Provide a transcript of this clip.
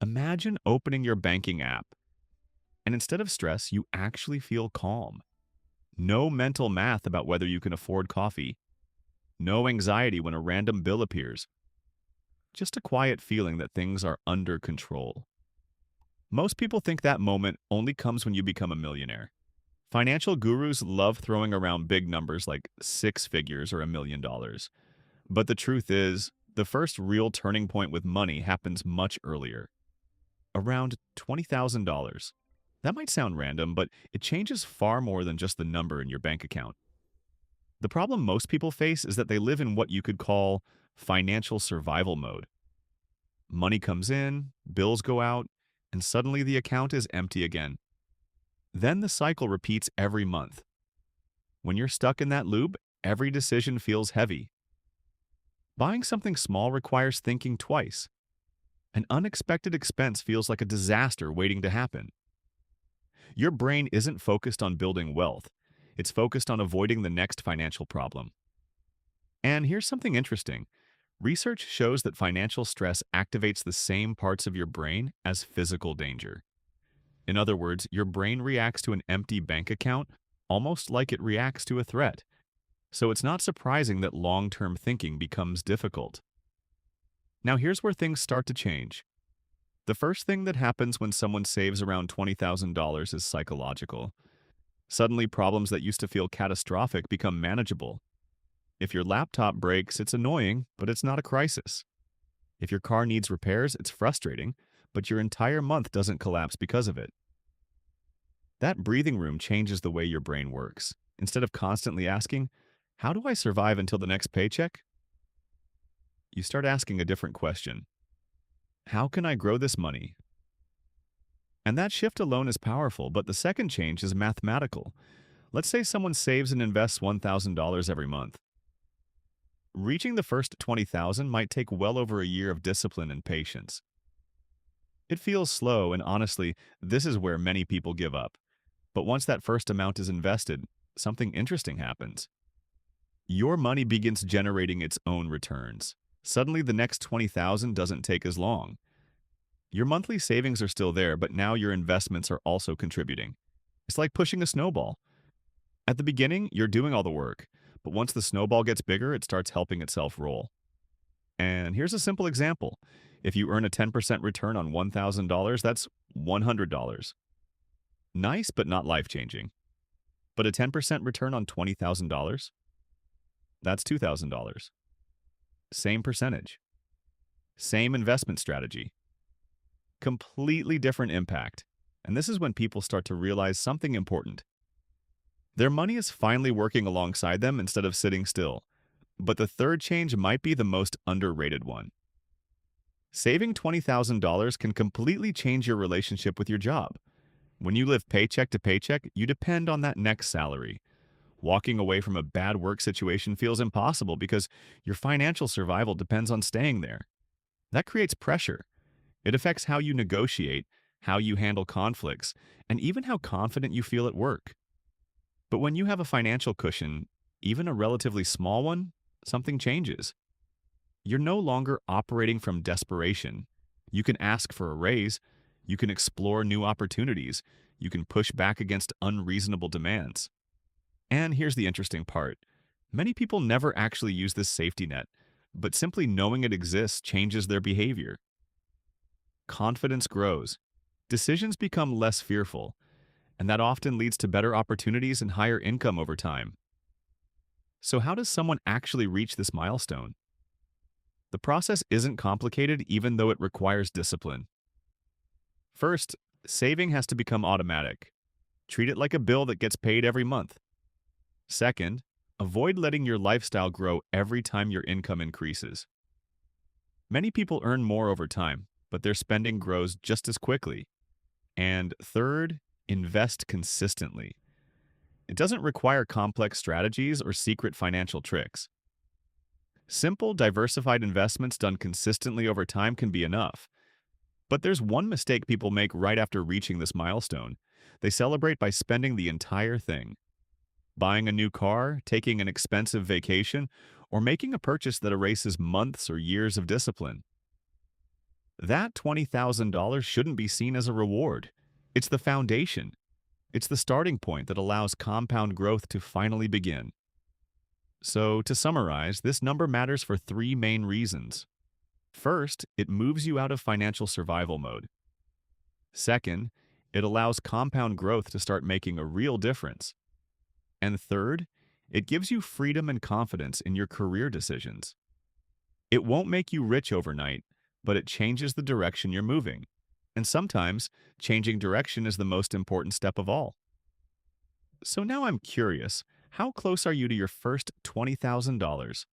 Imagine opening your banking app, and instead of stress, you actually feel calm. No mental math about whether you can afford coffee. No anxiety when a random bill appears. Just a quiet feeling that things are under control. Most people think that moment only comes when you become a millionaire. Financial gurus love throwing around big numbers like six figures or $1 million. But the truth is, the first real turning point with money happens much earlier, around $20,000. That might sound random, but it changes far more than just the number in your bank account. The problem most people face is that they live in what you could call financial survival mode. Money comes in, bills go out, and suddenly the account is empty again. Then the cycle repeats every month. When you're stuck in that loop, every decision feels heavy. Buying something small requires thinking twice. An unexpected expense feels like a disaster waiting to happen. Your brain isn't focused on building wealth, it's focused on avoiding the next financial problem. And here's something interesting. Research shows that financial stress activates the same parts of your brain as physical danger. In other words, your brain reacts to an empty bank account almost like it reacts to a threat. So it's not surprising that long-term thinking becomes difficult. Now here's where things start to change. The first thing that happens when someone saves around $20,000 is psychological. Suddenly, problems that used to feel catastrophic become manageable. If your laptop breaks, it's annoying, but it's not a crisis. If your car needs repairs, it's frustrating, but your entire month doesn't collapse because of it. That breathing room changes the way your brain works. Instead of constantly asking, "How do I survive until the next paycheck?" you start asking a different question. How can I grow this money? And that shift alone is powerful, but the second change is mathematical. Let's say someone saves and invests $1,000 every month. Reaching the first 20,000 might take well over a year of discipline and patience. It feels slow, and honestly, this is where many people give up. But once that first amount is invested, something interesting happens. Your money begins generating its own returns. Suddenly, the next 20,000 doesn't take as long. Your monthly savings are still there, but now your investments are also contributing. It's like pushing a snowball. At the beginning, you're doing all the work, but once the snowball gets bigger, it starts helping itself roll. And here's a simple example. If you earn a 10% return on $1,000, that's $100. Nice, but not life-changing. But a 10% return on $20,000? That's $2,000. Same percentage. Same investment strategy. Completely different impact. And this is when people start to realize something important. Their money is finally working alongside them instead of sitting still. But the third change might be the most underrated one. Saving $20,000 can completely change your relationship with your job. When you live paycheck to paycheck, you depend on that next salary. Walking away from a bad work situation feels impossible because your financial survival depends on staying there. That creates pressure. It affects how you negotiate, how you handle conflicts, and even how confident you feel at work. But when you have a financial cushion, even a relatively small one, something changes. You're no longer operating from desperation. You can ask for a raise, you can explore new opportunities, you can push back against unreasonable demands. And here's the interesting part. Many people never actually use this safety net, but simply knowing it exists changes their behavior. Confidence grows. Decisions become less fearful, and that often leads to better opportunities and higher income over time. So how does someone actually reach this milestone? The process isn't complicated even though it requires discipline. First, saving has to become automatic. Treat it like a bill that gets paid every month. Second, avoid letting your lifestyle grow every time your income increases. Many people earn more over time, but their spending grows just as quickly. And third, invest consistently. It doesn't require complex strategies or secret financial tricks. Simple, diversified investments done consistently over time can be enough. But there's one mistake people make right after reaching this milestone. They celebrate by spending the entire thing. Buying a new car, taking an expensive vacation, or making a purchase that erases months or years of discipline. That $20,000 shouldn't be seen as a reward. It's the foundation. It's the starting point that allows compound growth to finally begin. So, to summarize, this number matters for three main reasons. First, it moves you out of financial survival mode. Second, it allows compound growth to start making a real difference. And third, it gives you freedom and confidence in your career decisions. It won't make you rich overnight, but it changes the direction you're moving. And sometimes, changing direction is the most important step of all. So now I'm curious, how close are you to your first $20,000?